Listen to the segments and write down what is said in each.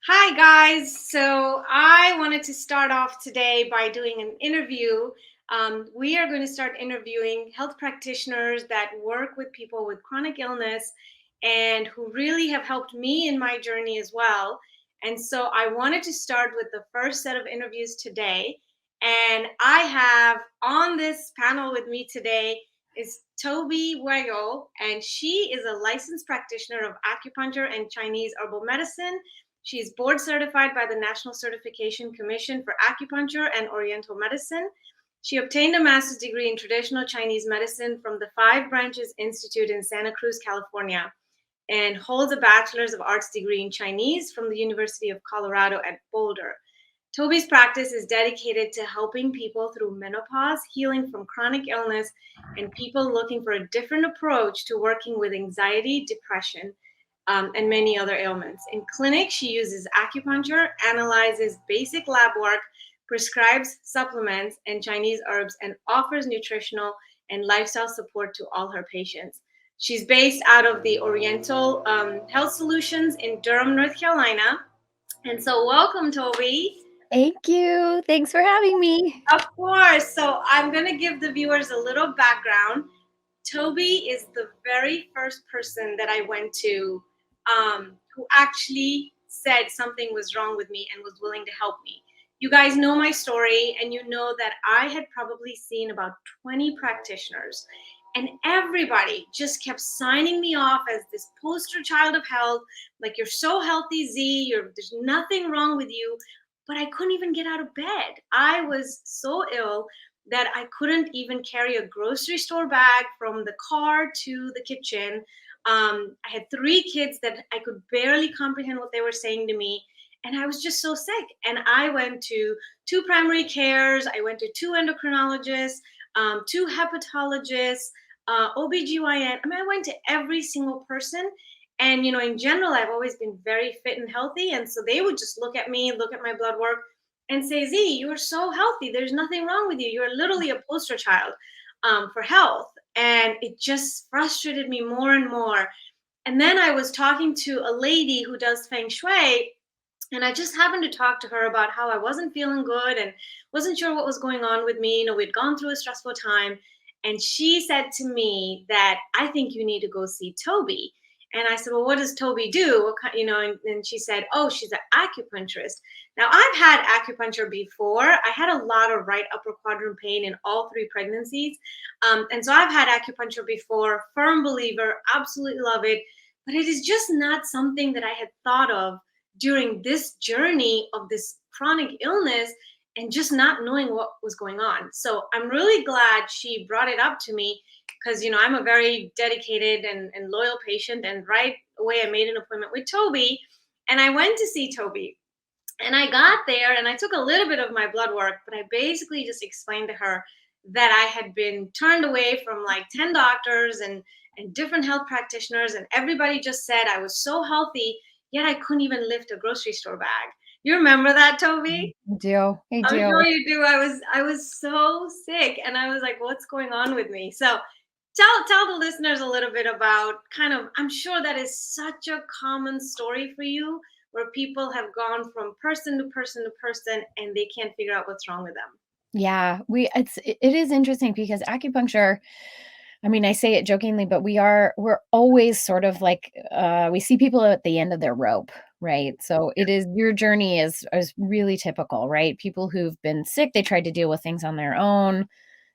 Hi, guys. So I wanted to start off today by doing an interview. We are going to start interviewing health practitioners that work with people with chronic illness and who really have helped me in my journey as well. And so I wanted to start with the first set of interviews today. And I have on this panel with me today is Toby Wedgle, and she is a licensed practitioner of acupuncture and Chinese herbal medicine. She is board certified by the National Certification Commission for Acupuncture and Oriental Medicine. She obtained a master's degree in traditional Chinese medicine from the Five Branches Institute in Santa Cruz, California, and holds a bachelor's of arts degree in Chinese from the University of Colorado at Boulder. Toby's practice is dedicated to helping people through menopause, healing from chronic illness, and people looking for a different approach to working with anxiety, depression, and many other ailments. In clinic, she uses acupuncture, analyzes basic lab work, prescribes supplements and Chinese herbs, and offers nutritional and lifestyle support to all her patients. She's based out of the Oriental Health Solutions in Durham, North Carolina. And so, welcome, Toby. Thank you. Thanks for having me. Of course. So, I'm going to give the viewers a little background. Toby is the very first person that I went to who actually said something was wrong with me and was willing to help me. You guys know my story, and you know that I had probably seen about 20 practitioners, and everybody just kept signing me off as this poster child of health. Like, you're so healthy, Z, there's nothing wrong with you. But I couldn't even get out of bed. I was so ill that I couldn't even carry a grocery store bag from the car to the kitchen. I had three kids that I could barely comprehend what they were saying to me. And I was just so sick. And I went to two primary cares, I went to two endocrinologists, two hepatologists, OBGYN. I mean, I went to every single person. And, in general, I've always been very fit and healthy. And so they would just look at me, look at my blood work, and say, Z, you are so healthy. There's nothing wrong with you. You're literally a poster child for health. And it just frustrated me more and more. And then I was talking to a lady who does feng shui, and I just happened to talk to her about how I wasn't feeling good and wasn't sure what was going on with me. We'd gone through a stressful time. And she said to me that I think you need to go see Toby. And I said, well, what does Toby do? And she said, oh, she's an acupuncturist. Now, I've had acupuncture before. I had a lot of right upper quadrant pain in all three pregnancies. And so I've had acupuncture before, firm believer, absolutely love it. But it is just not something that I had thought of during this journey of this chronic illness and just not knowing what was going on. So I'm really glad she brought it up to me because, I'm a very dedicated and loyal patient. And right away, I made an appointment with Toby, and I went to see Toby. And I got there and I took a little bit of my blood work, but I basically just explained to her that I had been turned away from like 10 doctors and different health practitioners, and everybody just said I was so healthy, yet I couldn't even lift a grocery store bag. You remember that, Toby? I do. I I'm sure do. you do. I was so sick, and I was like, what's going on with me? So tell the listeners a little bit about kind of, I'm sure that is such a common story for you, where people have gone from person to person to person and they can't figure out what's wrong with them. Yeah, it is interesting because acupuncture, I mean, I say it jokingly, but we're always sort of like we see people at the end of their rope, right? So it is your journey is really typical, right? People who've been sick, they tried to deal with things on their own,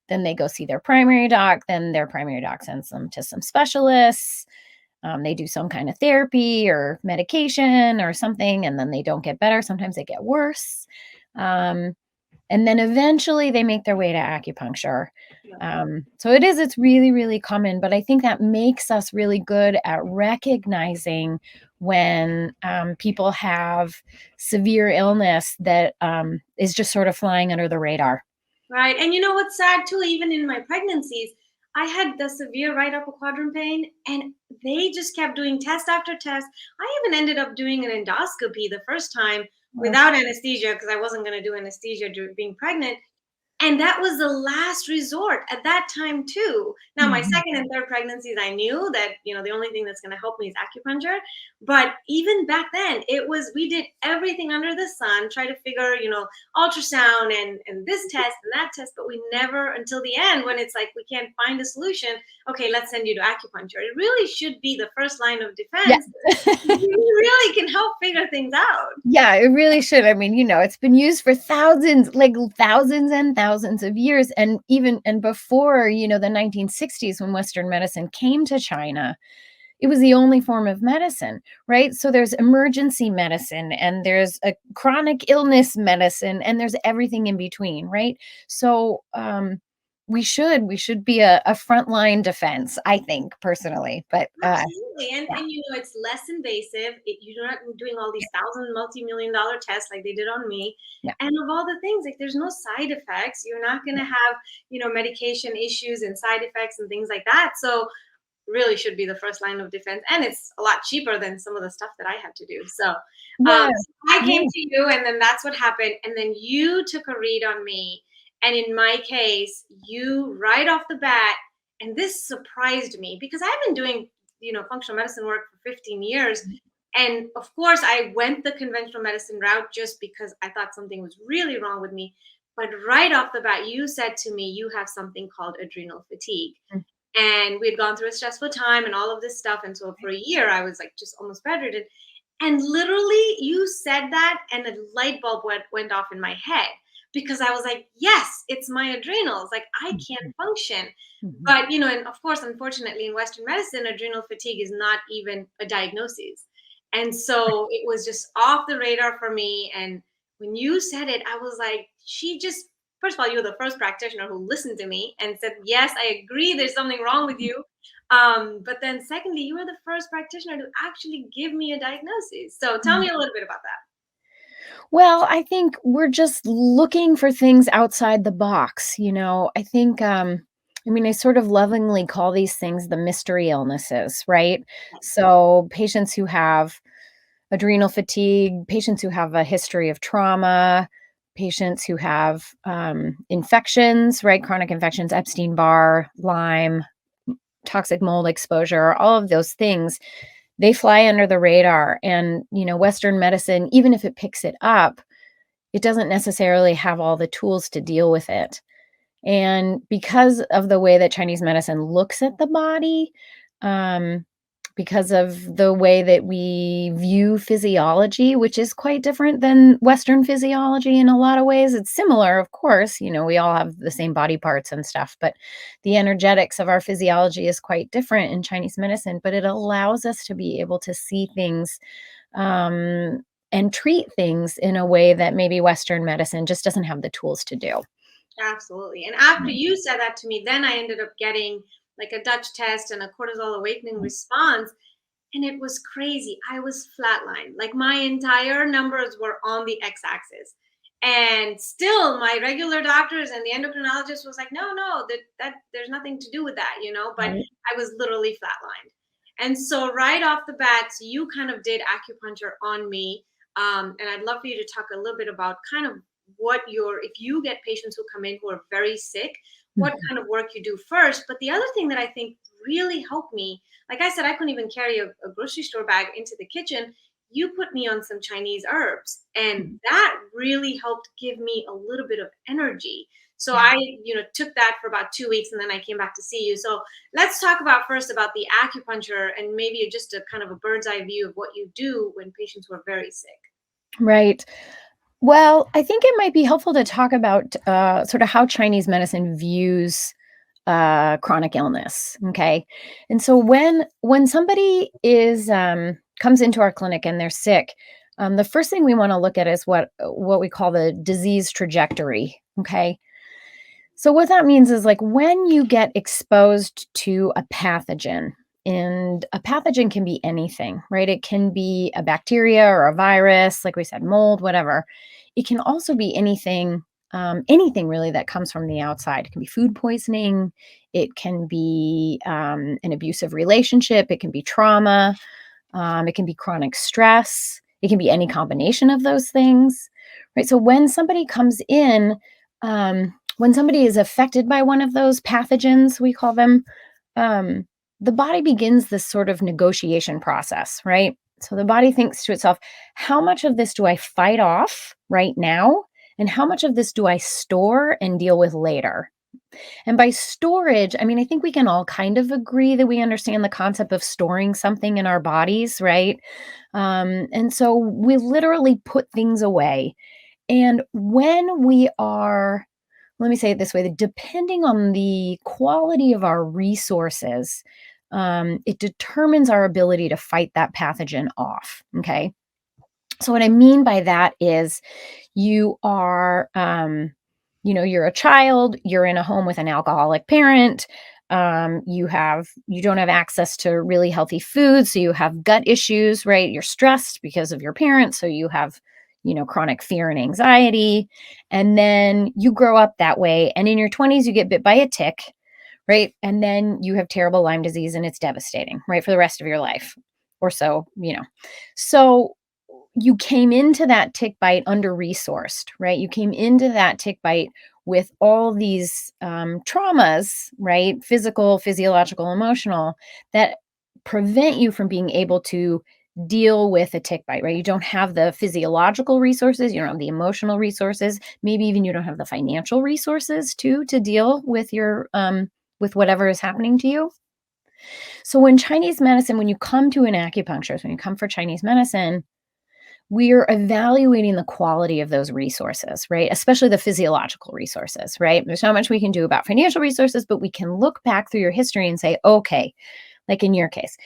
then they go see their primary doc, then their primary doc sends them to some specialists. They do some kind of therapy or medication or something, and then they don't get better. Sometimes they get worse. Um, and then eventually they make their way to acupuncture. So it's really, really common, but I think that makes us really good at recognizing when people have severe illness that is just sort of flying under the radar. Right. And you know what's sad too, even in my pregnancies, I had the severe right upper quadrant pain, and they just kept doing test after test. I even ended up doing an endoscopy the first time Oh, without anesthesia because I wasn't going to do anesthesia during being pregnant. And that was the last resort at that time too. Now my Mhm. second and third pregnancies, I knew that, the only thing that's going to help me is acupuncture. But even back then, it was, we did everything under the sun, try to figure, ultrasound and this test and that test, but we never, until the end, when it's like we can't find a solution, okay, let's send you to acupuncture. It really should be the first line of Yeah. defense. You really can help figure things out. Yeah, it really should. I mean, it's been used for thousands, like thousands and thousands of years. And even and before, the 1960s, when Western medicine came to China, it was the only form of medicine, right? So there's emergency medicine and there's a chronic illness medicine and there's everything in between, right? So we should be a frontline defense, I think personally. But Absolutely. And yeah, and it's less invasive. You're not doing all these thousand multi-million dollar tests like they did on me. yeah, And of all the things, like there's no side effects. You're not gonna have, medication issues and side effects and things like that. So really should be the first line of defense. And it's a lot cheaper than some of the stuff that I had to do. So yeah, I came yeah. to you and then that's what happened. And then you took a read on me. And in my case, you right off the bat, and this surprised me because I've been doing, functional medicine work for 15 years. And of course, I went the conventional medicine route just because I thought something was really wrong with me. But right off the bat, you said to me, you have something called adrenal fatigue. Mm, And we had gone through a stressful time and all of this stuff. And so for a year, I was like just almost bedridden. And literally, you said that, and a light bulb went off in my head because I was like, yes, it's my adrenals. Like, I can't mhm, function. mhm. But, and of course, unfortunately, in Western medicine, adrenal fatigue is not even a diagnosis. And so it was just off the radar for me. And when you said it, I was like, she just, first of all, you were the first practitioner who listened to me and said, yes, I agree, there's something wrong with you. But then secondly, you were the first practitioner to actually give me a diagnosis. So tell me a little bit about that. Well, I think we're just looking for things outside the box, I think, I mean, I sort of lovingly call these things the mystery illnesses, right? So patients who have adrenal fatigue, patients who have a history of trauma, patients who have infections, right? Chronic infections, Epstein-Barr, Lyme, toxic mold exposure, all of those things, they fly under the radar. And, Western medicine, even if it picks it up, it doesn't necessarily have all the tools to deal with it. And because of the way that Chinese medicine looks at the body, um, because of the way that we view physiology, which is quite different than Western physiology in a lot of ways. It's similar, of course, we all have the same body parts and stuff, but the energetics of our physiology is quite different in Chinese medicine, but it allows us to be able to see things um, and treat things in a way that maybe Western medicine just doesn't have the tools to do. Absolutely. And after Mm, you said that to me, then I ended up getting like a Dutch test and a cortisol awakening mm, response. And it was crazy. I was flatlined. Like my entire numbers were on the x axis. And still, my regular doctors and the endocrinologist was like, no, no, that there's nothing to do with that, but right. I was literally flatlined. And so, right off the bat, so you kind of did acupuncture on me. And I'd love for you to talk a little bit about kind of if you get patients who come in who are very sick, what Mhm, kind of work you do first. But the other thing that I think really helped me, like I said, I couldn't even carry a grocery store bag into the kitchen. You put me on some Chinese herbs, and mhm. that really helped give me a little bit of energy. So Yeah. I, took that for about 2 weeks, and then I came back to see you. So let's talk about first about the acupuncture and maybe just a kind of a bird's eye view of what you do when patients who are very sick. Right. Well, I think it might be helpful to talk about sort of how Chinese medicine views chronic illness. Okay, and so when somebody is comes into our clinic and they're sick, the first thing we want to look at is what we call the disease trajectory. Okay, so what that means is like when you get exposed to a pathogen, and a pathogen can be anything, right? It can be a bacteria or a virus, like we said, mold, whatever. It can also be anything really that comes from the outside. It can be food poisoning. It can be an abusive relationship. It can be trauma. It can be chronic stress. It can be any combination of those things, right? So when somebody comes in, when somebody is affected by one of those pathogens, we call them, um, the body begins this sort of negotiation process, right? So the body thinks to itself, how much of this do I fight off right now? And how much of this do I store and deal with later? And by storage, I mean, I think we can all kind of agree that we understand the concept of storing something in our bodies, right? And so we literally put things away. And when we are, let me say it this way, that depending on the quality of our resources, it determines our ability to fight that pathogen off. Okay. So, what I mean by that is you are, you're a child, you're in a home with an alcoholic parent, you don't have access to really healthy food, so you have gut issues, right? You're stressed because of your parents, so you have, chronic fear and anxiety. And then you grow up that way. And in your 20s, you get bit by a tick, right? And then you have terrible Lyme disease and it's devastating, right? For the rest of your life or so. So you came into that tick bite under resourced, right? You came into that tick bite with all these traumas, right? Physical, physiological, emotional, that prevent you from being able to deal with a tick bite, right? You don't have the physiological resources, you don't have the emotional resources, maybe even you don't have the financial resources too to deal with your with whatever is happening to you. So when Chinese medicine, when you come to an acupuncturist, when you come for Chinese medicine, we're evaluating the quality of those resources, right? Especially the physiological resources, right? There's not much we can do about financial resources, but we can look back through your history and say, okay, like in your case,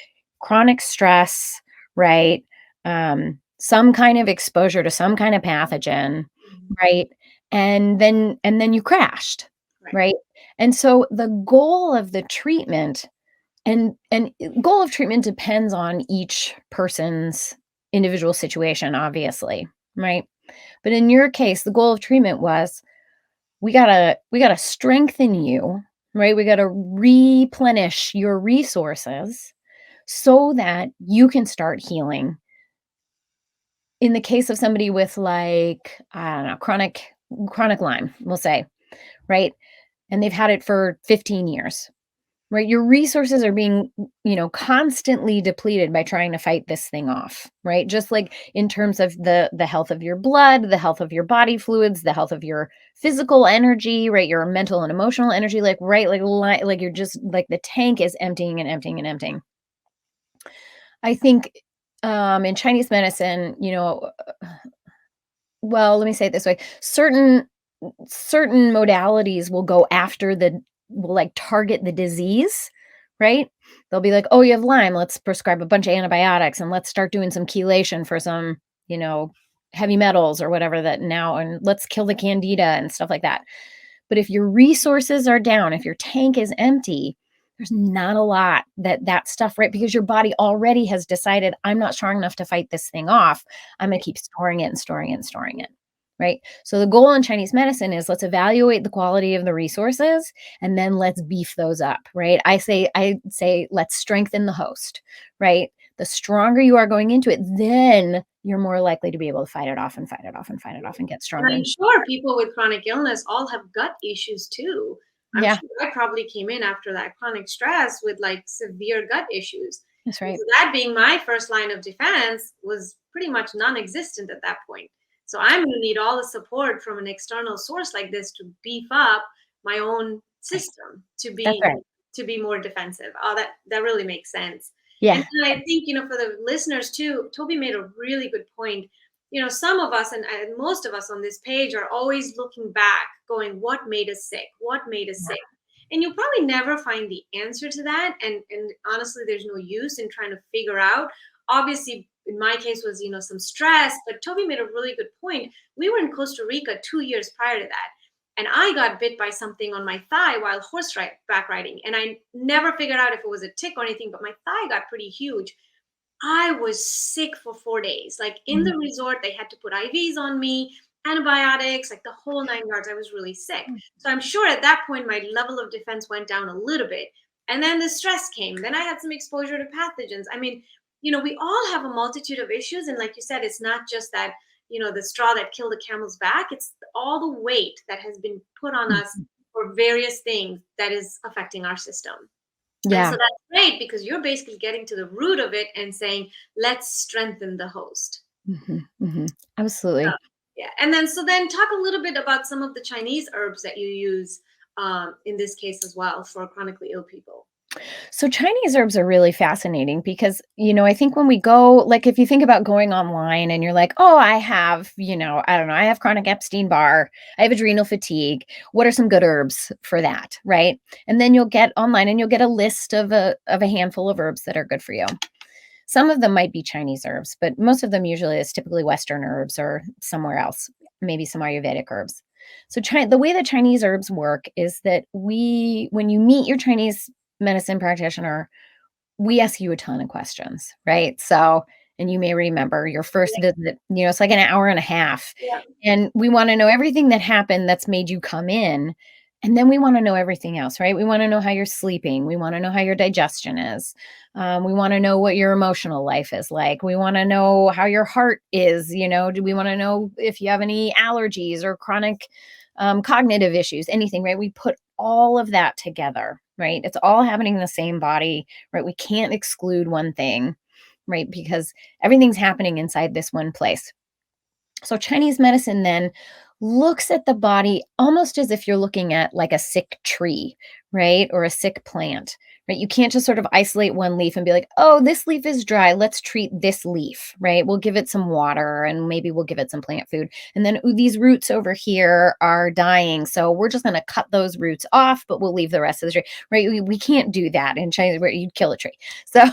chronic stress, right? Some kind of exposure to some kind of pathogen, Mhm. right? And then you crashed, Right. right? And so the goal of the treatment and goal of treatment depends on each person's individual situation, obviously, right? But in your case, the goal of treatment was we gotta strengthen you, right? We gotta replenish your resources so that you can start healing. In the case of somebody with like, I don't know, chronic Lyme, we'll say, right? And they've had it for 15 years. Right, your resources are being, constantly depleted by trying to fight this thing off, right? Just like in terms of the health of your blood, the health of your body fluids, the health of your physical energy, right? Your mental and emotional energy, like right, like you're just like the tank is emptying and emptying and emptying. I think in Chinese medicine, well, let me say it this way: certain modalities will like target the disease, right? They'll be like, "Oh, you have Lyme, let's prescribe a bunch of antibiotics and let's start doing some chelation for some, you know, heavy metals or whatever that now and let's kill the candida and stuff like that." But if your resources are down, if your tank is empty, there's not a lot that stuff, right? Because your body already has decided, I'm not strong enough to fight this thing off. I'm going to keep storing it and storing it and storing it. Right. So the goal in Chinese medicine is let's evaluate the quality of the resources and then let's beef those up. Right. I say let's strengthen the host. Right. The stronger you are going into it, then you're more likely to be able to fight it off and fight it off and fight it off and get And stronger I'm and sure people with chronic illness all have gut issues too. I'm yeah, sure I probably came in after that chronic stress with like severe gut issues. that's And right. so that being my first line of defense was pretty much non-existent at that point. So I'm going to need all the support from an external source like this to beef up my own Right. system That's right. to be more defensive. Oh, that really makes sense. And Yeah. I think for the listeners too, Toby made a really good point. Some of us and most of us on this page are always looking back, going, what made us sick? What made us sick? And you'll probably never find the answer to that. And honestly, there's no use in trying to figure out. Obviously, in my case was, some stress, but Toby made a really good point. We were in Costa Rica 2 years prior to that. And I got bit by something on my thigh while back riding. And I never figured out if it was a tick or anything, but my thigh got pretty huge. I was sick for 4 days. Like, in Mhm. the resort, they had to put IVs on me, antibiotics, like the whole 9 yards. I was really sick. So I'm sure at that point, my level of defense went down a little bit. And then the stress came. Then I had some exposure to pathogens. I mean, we all have a multitude of issues. And like you said, it's not just that, the straw that killed the camel's back. It's all the weight that has been put on us for various things that is affecting our system. And so Yeah. that's great because you're basically getting to the root of it and saying, let's strengthen the host. Absolutely. Yeah. And then, so then talk a little bit about some of the Chinese herbs that you use in this case as well for chronically ill people. So Chinese herbs are really fascinating because, I think when we go, like if you think about going online and you're like, oh, I have, I don't know, I have chronic Epstein-Barr, I have adrenal fatigue. What are some good herbs for that? Right. And then you'll get online and you'll get a list of a handful of herbs that are good for you. Some of them might be Chinese herbs, but most of them usually is typically Western herbs or somewhere else, maybe some Ayurvedic herbs. So the way that Chinese herbs work is that when you meet your Chinese medicine practitioner, we ask you a ton of questions, right? So, and you may remember your first visit, it's like an hour and a half. Yeah. And we want to know everything that happened that's made you come in. And then we want to know everything else, right? We want to know how you're sleeping. We want to know how your digestion is. We want to know what your emotional life is like. We want to know how your heart is. Do we want to know if you have any allergies or chronic cognitive issues, anything, right? We put all of that together, right? It's all happening in the same body, right? We can't exclude one thing, right? Because everything's happening inside this one place. So Chinese medicine then looks at the body almost as if you're looking at like a sick tree, right? Or a sick plant, right? You can't just sort of isolate one leaf and be like, oh, this leaf is dry. Let's treat this leaf, right? We'll give it some water and maybe we'll give it some plant food. And then, ooh, these roots over here are dying. So we're just going to cut those roots off, but we'll leave the rest of the tree, right? We can't do that in China where you'd kill a tree. So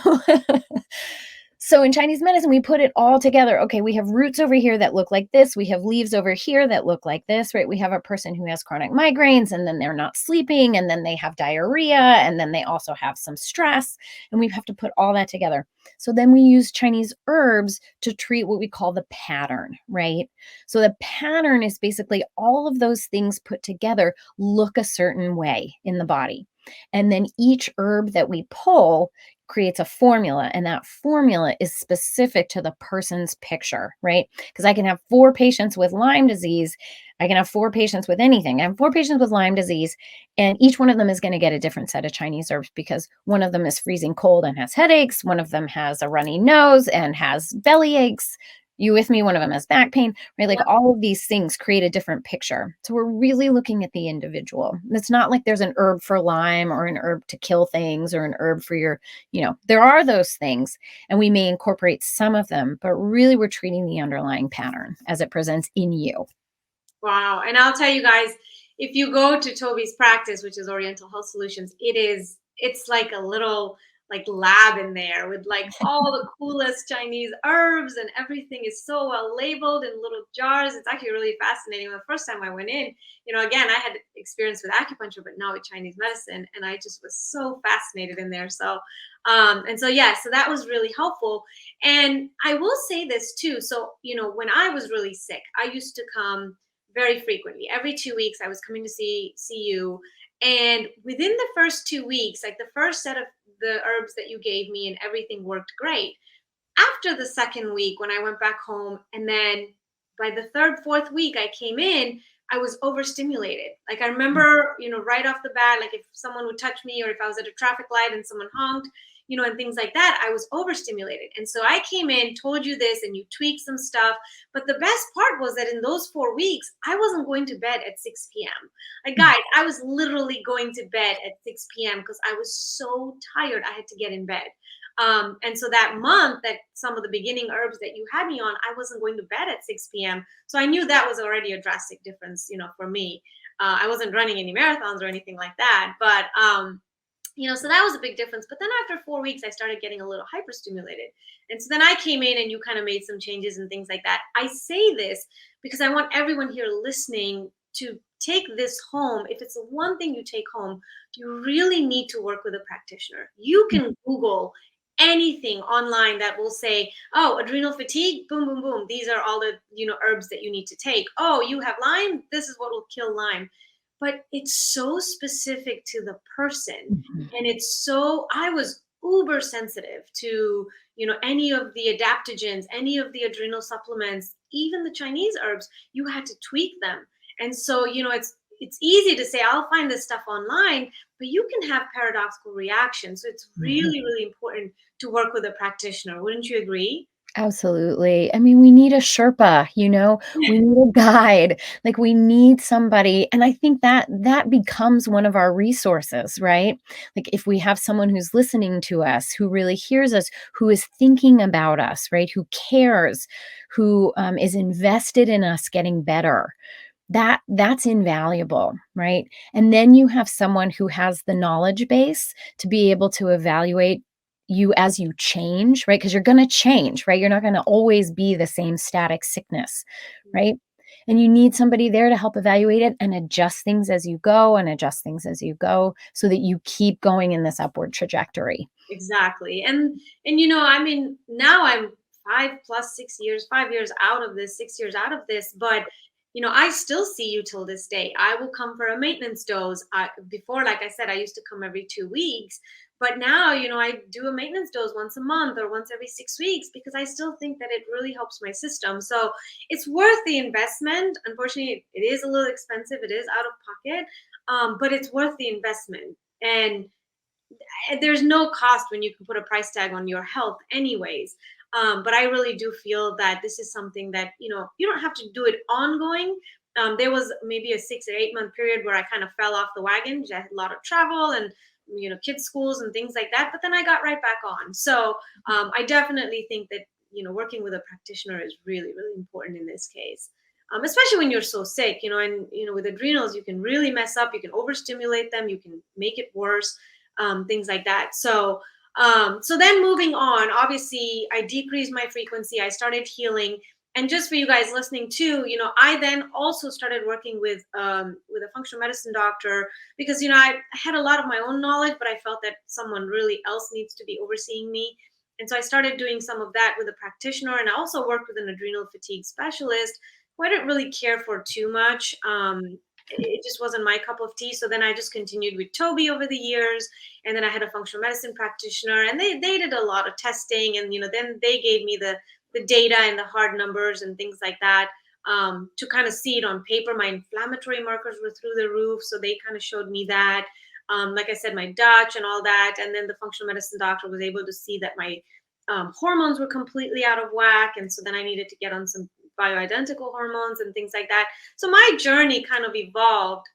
So in Chinese medicine, we put it all together. Okay, we have roots over here that look like this. We have leaves over here that look like this, right? We have a person who has chronic migraines and then they're not sleeping and then they have diarrhea and then they also have some stress. And we have to put all that together. So then we use Chinese herbs to treat what we call the pattern, right? So the pattern is basically all of those things put together look a certain way in the body. And then each herb that we pull creates a formula, and that formula is specific to the person's picture, right? Because I can have 4 patients with Lyme disease. I can have 4 patients with anything. I have 4 patients with Lyme disease, and each one of them is going to get a different set of Chinese herbs because one of them is freezing cold and has headaches. One of them has a runny nose and has belly aches. You with me? One of them has back pain, right? Like all of these things create a different picture. So we're really looking at the individual. It's not like there's an herb for Lyme or an herb to kill things or an herb for your, there are those things and we may incorporate some of them, but really we're treating the underlying pattern as it presents in you. Wow. And I'll tell you guys, if you go to Toby's practice, which is Oriental Health Solutions, it's like a little like lab in there with like all the coolest Chinese herbs, and everything is so well labeled in little jars. It's actually really fascinating. The first time I went in, again, I had experience with acupuncture, but not with Chinese medicine. And I just was so fascinated in there. So, yeah, so that was really helpful. And I will say this too. So, when I was really sick, I used to come very frequently. Every 2 weeks, I was coming to see you. And within the first 2 weeks, like the first set of the herbs that you gave me and everything worked great. After the second week, when I went back home, and then by the third, fourth week, I came in, I was overstimulated. Like I remember, right off the bat, like if someone would touch me or if I was at a traffic light and someone honked, and things like that, I was overstimulated. And so I came in, told you this, and you tweaked some stuff. But the best part was that in those 4 weeks, I wasn't going to bed at 6 p.m. Like, guys, I was literally going to bed at 6 p.m. because I was so tired. I had to get in bed. And so that month, that some of the beginning herbs that you had me on, I wasn't going to bed at 6 p.m. So I knew that was already a drastic difference, for me. I wasn't running any marathons or anything like that. But, so that was a big difference. But then after 4 weeks, I started getting a little hyperstimulated. And so then I came in and you kind of made some changes and things like that. I say this because I want everyone here listening to take this home. If it's the one thing you take home, you really need to work with a practitioner. You can Google anything online that will say, oh, adrenal fatigue, boom, boom, boom. These are all the, herbs that you need to take. Oh, you have Lyme. This is what will kill Lyme. But it's so specific to the person. And I was uber sensitive to, any of the adaptogens, any of the adrenal supplements, even the Chinese herbs, you had to tweak them. And so, it's easy to say, I'll find this stuff online, but you can have paradoxical reactions. So it's Mhm. really, really important to work with a practitioner. Wouldn't you agree? Absolutely. I mean, we need a Sherpa, we need a guide. Like we need somebody, and I think that that becomes one of our resources, right? Like if we have someone who's listening to us, who really hears us, who is thinking about us, right? Who cares, who is invested in us getting better. That's invaluable, right? And then you have someone who has the knowledge base to be able to evaluate you as you change, right? Because you're going to change, right? You're not going to always be the same static sickness, right? And you need somebody there to help evaluate it and adjust things as you go and adjust things as you go so that you keep going in this upward trajectory. Exactly. And I mean, now I'm 5 plus 6 years, 5 years out of this, 6 years out of this, but I still see you till this day. I will come for a maintenance dose. Before, like I said, I used to come every 2 weeks, but now, I do a maintenance dose once a month or once every 6 weeks because I still think that it really helps my system. So it's worth the investment. Unfortunately, it is a little expensive. It is out of pocket, but it's worth the investment. And there's no cost when you can put a price tag on your health anyways. But I really do feel that this is something that you don't have to do it ongoing. There was maybe a 6 or 8 month period where I kind of fell off the wagon because I had a lot of travel and kids schools and things like that, but then I got right back on. So I definitely think that working with a practitioner is really, really important in this case. Especially when you're so sick, and with adrenals you can really mess up, you can overstimulate them, you can make it worse, things like that. So then moving on, obviously I decreased my frequency. I started healing. And just for you guys listening too, I then also started working with a functional medicine doctor because I had a lot of my own knowledge, but I felt that someone really else needs to be overseeing me. And so I started doing some of that with a practitioner, and I also worked with an adrenal fatigue specialist who I didn't really care for too much. It just wasn't my cup of tea. So then I just continued with Toby over the years, and then I had a functional medicine practitioner, and they did a lot of testing, and then they gave me the data and the hard numbers and things like that, to kind of see it on paper. My inflammatory markers were through the roof, so they kind of showed me that. Like I said, my Dutch and all that, and then the functional medicine doctor was able to see that my hormones were completely out of whack, and so then I needed to get on some bioidentical hormones and things like that. So my journey kind of evolved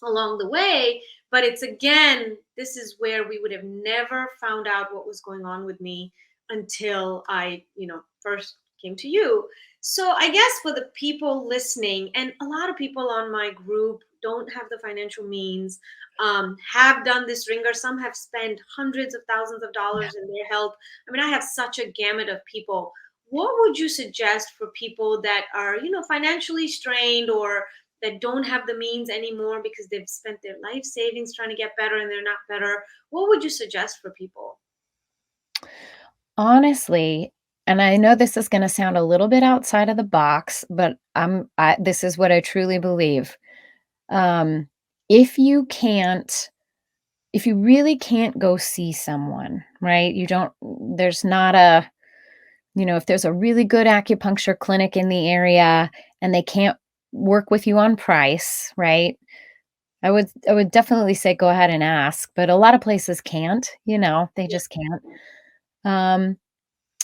along the way, but it's, again, this is where we would have never found out what was going on with me until I first came to you. So I guess for the people listening, and a lot of people on my group don't have the financial means, have done this ringer, some have spent hundreds of thousands of Yeah. dollars in their health. I mean, I have such a gamut of people. What would you suggest for people that are financially strained, or that don't have the means anymore because they've spent their life savings trying to get better and they're not better? What would you suggest for people? Honestly, and I know this is gonna sound a little bit outside of the box, but this is what I truly believe. Um, if you can't if you really can't go see someone, right? You don't there's not a if there's a really good acupuncture clinic in the area and they can't work with you on price, right? I would definitely say go ahead and ask, but a lot of places can't, they Yeah. just can't. Um,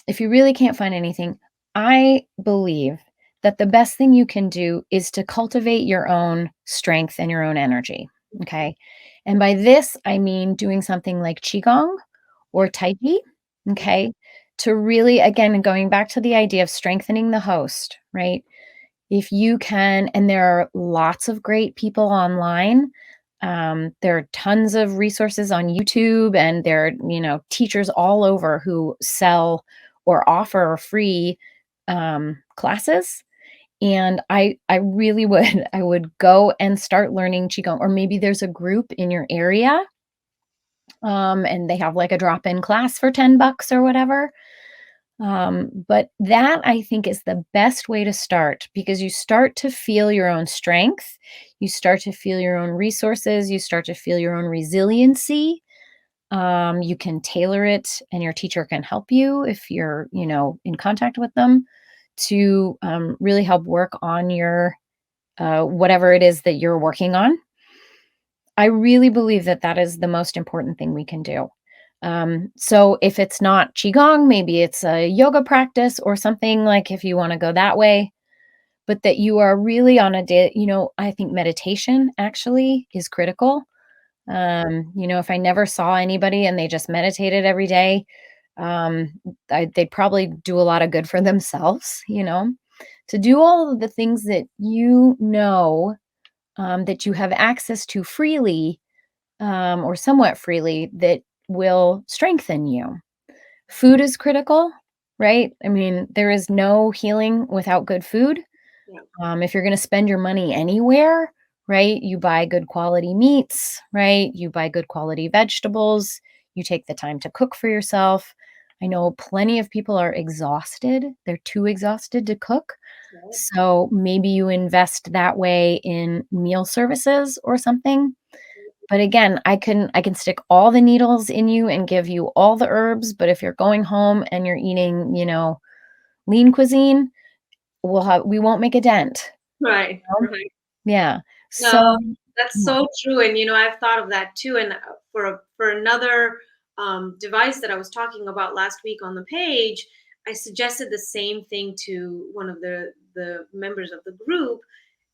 if you really can't find anything, I believe that the best thing you can do is to cultivate your own strength and your own energy. Okay. And by this, I mean doing something like Qigong or Tai Chi. Okay. To really, again, going back to the idea of strengthening the host, right? If you can, and there are lots of great people online. There are tons of resources on YouTube, and there are, teachers all over who sell or offer free classes. And I really would I would go and start learning qigong, or maybe there's a group in your area, and they have like a drop-in class for $10 or whatever. But that I think is the best way to start because you start to feel your own strength, you start to feel your own resources, you start to feel your own resiliency. You can tailor it, and your teacher can help you if you're, in contact with them to really help work on your whatever it is that you're working on. I really believe that that is the most important thing we can do. So if it's not qigong, maybe it's a yoga practice or something, like if you want to go that way, but that you are really on a day. I think meditation actually is critical. If I never saw anybody and they just meditated every day, um, they'd probably do a lot of good for themselves, to do all of the things that that you have access to freely, or somewhat freely, that will strengthen you. Food is critical, right? I mean, there is no healing without good food. Yeah. If you're going to spend your money anywhere, right, you buy good quality meats, right? You buy good quality vegetables. You take the time to cook for yourself. I know plenty of people are exhausted. They're too exhausted to cook. Right. So maybe you invest that way in meal services or something. But again, I can stick all the needles in you and give you all the herbs, but if you're going home and you're eating, lean cuisine, we won't make a dent. Right. You know? Right. Yeah. No, So that's yeah. so true, and I've thought of that too. And for another device that I was talking about last week on the page, I suggested the same thing to one of the members of the group,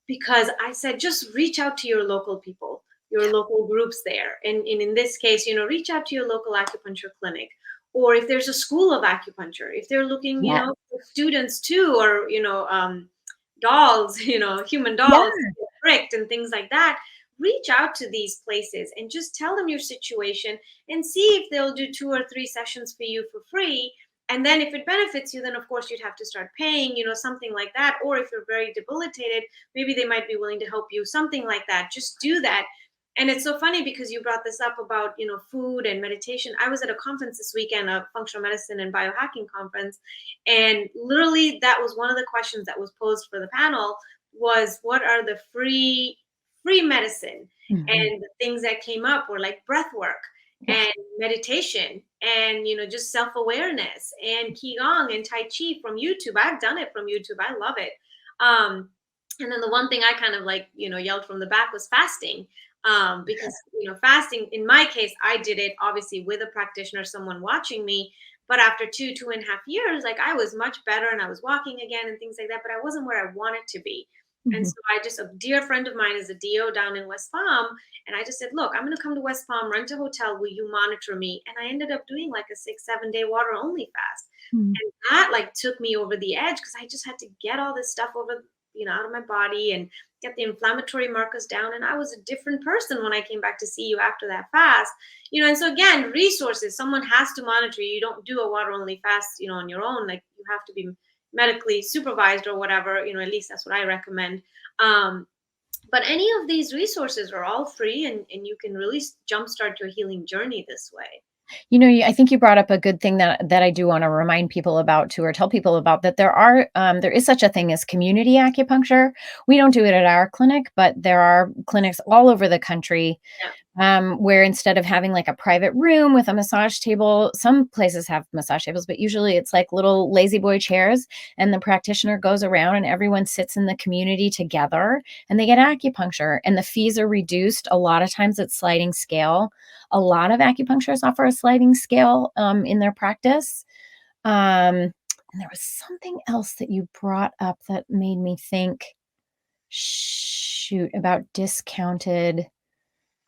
because I said, just reach out to your local people, your local groups there. And in this case, reach out to your local acupuncture clinic. Or if there's a school of acupuncture, if they're looking, Yeah. for students too, or, dolls, human Yeah. dolls to get pricked and things like that, reach out to these places and just tell them your situation and see if they'll do 2 or 3 sessions for you for free. And then if it benefits you, then of course you'd have to start paying, something like that. Or if you're very debilitated, maybe they might be willing to help you, something like that. Just do that. And it's so funny because you brought this up about, food and meditation. I was at a conference this weekend, a functional medicine and biohacking conference, and literally that was one of the questions that was posed for the panel, was what are the free medicine. Mhm. And the things that came up were like breath work Yeah. and meditation and just self-awareness and qigong and tai chi from YouTube. I've done it from YouTube. I love it. And then the one thing I kind of like, yelled from the back was fasting. Because fasting, in my case, I did it obviously with a practitioner, someone watching me. But after 2.5 years, like, I was much better and I was walking again and things like that, but I wasn't where I wanted to be. And Mhm. so a dear friend of mine is a DO down in West Palm. And I just said, look, I'm going to come to West Palm, rent a hotel. Will you monitor me? And I ended up doing like a 6, 7 day water only fast. Mhm. And that like took me over the edge, because I just had to get all this stuff over, out of my body and get the inflammatory markers down. And I was a different person when I came back to see you after that fast. And so again, resources, someone has to monitor you. You don't do a water only fast, on your own. Like, you have to be medically supervised or whatever, at least that's what I recommend. Um, but any of these resources are all free, and you can really jumpstart your healing journey this way. I think you brought up a good thing that I do want to remind people about too, or tell people about, that there is such a thing as community acupuncture. We don't do it at our clinic, but there are clinics all over the country, Yeah. where instead of having like a private room with a massage table, some places have massage tables, but usually it's like little lazy boy chairs, and the practitioner goes around and everyone sits in the community together and they get acupuncture, and the fees are reduced. A lot of times it's sliding scale. A lot of acupuncturists offer a sliding scale in their practice. And there was something else that you brought up that made me think, shoot, about discounted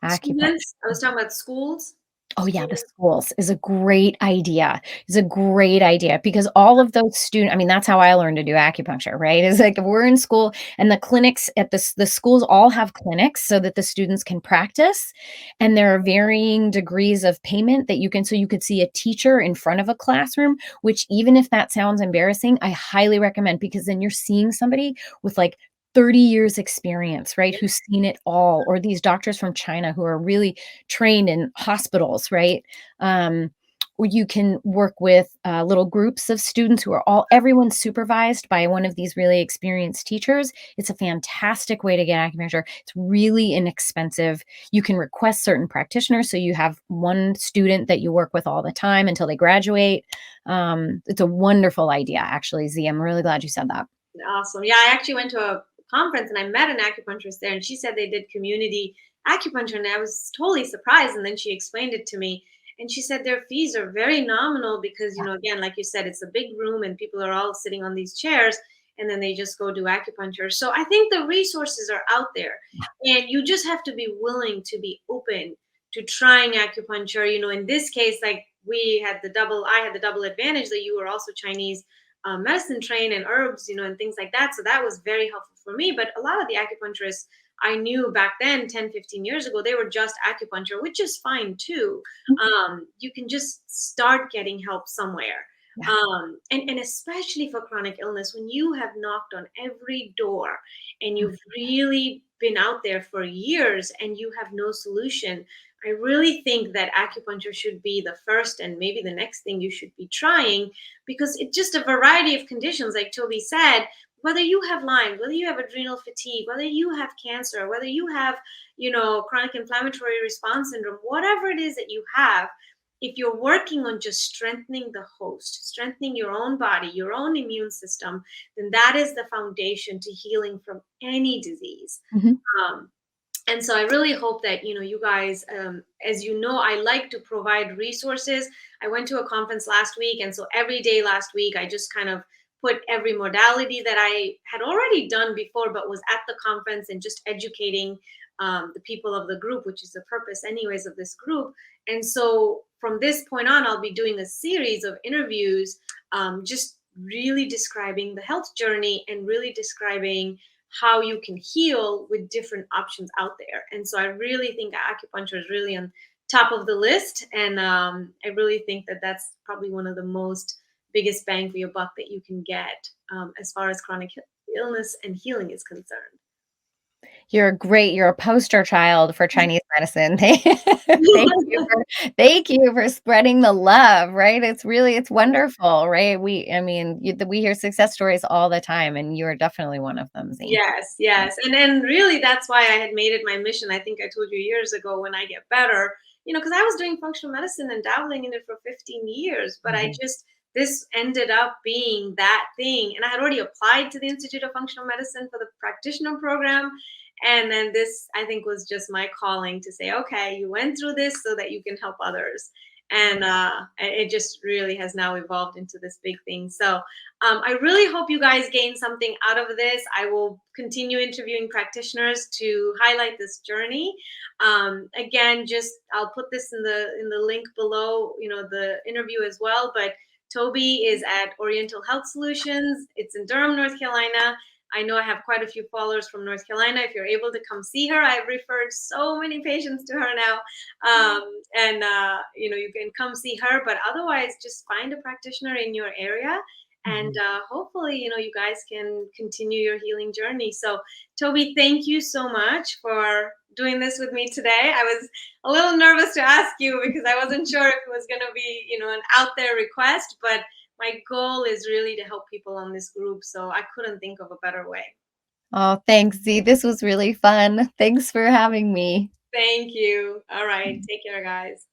acupuncture. Students, I was talking about schools. Oh, yeah, the Schools. schools is a great idea. Is a great idea because all of those students. I mean, that's how I learned to do acupuncture, right? Is like, if we're in school and the clinics at the schools all have clinics so that the students can practice, and there are varying degrees of payment that you could see a teacher in front of a classroom, which, even if that sounds embarrassing, I highly recommend, because then you're seeing somebody with like 30 years experience, right? Yeah. Who's seen it all, or these doctors from China who are really trained in hospitals, right? Um, or you can work with little groups of students who are everyone's supervised by one of these really experienced teachers. It's a fantastic way to get acupuncture. It's really inexpensive. You can request certain practitioners, so you have one student that you work with all the time until they graduate. It's a wonderful idea, actually, Z. I'm really glad you said that. Awesome. Yeah, I actually went to a conference and I met an acupuncturist there, and she said they did community acupuncture, and I was totally surprised. And then she explained it to me, and she said their fees are very nominal because, again, like you said, it's a big room and people are all sitting on these chairs, and then they just go do acupuncture. So I think the resources are out there, and you just have to be willing to be open to trying acupuncture. In this case, like I had the double advantage that you were also Chinese medicine trained and herbs, and things like that. So that was very helpful for me. But a lot of the acupuncturists I knew back then, 10, 15 years ago, they were just acupuncture, which is fine too. You can just start getting help somewhere. Yeah. And especially for chronic illness, when you have knocked on every door and Mm. you've really been out there for years and you have no solution, I really think that acupuncture should be the first and maybe the next thing you should be trying, because it's just a variety of conditions, like Toby said. Whether you have Lyme, whether you have adrenal fatigue, whether you have cancer, whether you have, chronic inflammatory response syndrome, whatever it is that you have, if you're working on just strengthening the host, strengthening your own body, your own immune system, then that is the foundation to healing from any disease. Mhm. Um, and so I really hope that you guys, as you know, I like to provide resources. I went to a conference last week, and so every day last week I just kind of put every modality that I had already done before but was at the conference, and just educating the people of the group, which is the purpose anyways of this group. And so from this point on, I'll be doing a series of interviews, just really describing the health journey and really describing how you can heal with different options out there. And so I really think acupuncture is really on top of the list. And I really think that that's probably one of the most biggest bang for your buck that you can get, as far as chronic illness and healing is concerned. You're a poster child for Chinese medicine. Thank you for spreading the love, right? It's wonderful, right? I mean, we hear success stories all the time, and you're definitely one of them, Z. Yes, yes. And really that's why I had made it my mission. I think I told you years ago, when I get better, because I was doing functional medicine and dabbling in it for 15 years, but Mhm. this ended up being that thing. And I had already applied to the Institute of Functional Medicine for the practitioner program. And then this, I think, was just my calling to say, okay, you went through this so that you can help others. And it just really has now evolved into this big thing. So I really hope you guys gain something out of this. I will continue interviewing practitioners to highlight this journey. Again, just I'll put this in the link below, the interview as well. But Toby is at Oriental Health Solutions. It's in Durham, North Carolina. I know I have quite a few followers from North Carolina. If you're able to come see her, I've referred so many patients to her now. And you can come see her. But otherwise, just find a practitioner in your area, and Mhm. hopefully you guys can continue your healing journey. So Toby, thank you so much for doing this with me today. I was a little nervous to ask you because I wasn't sure if it was going to be an out there request, but my goal is really to help people on this group, so I couldn't think of a better way. Oh, thanks, Z. This was really fun. Thanks for having me. Thank you. All right, take care, guys.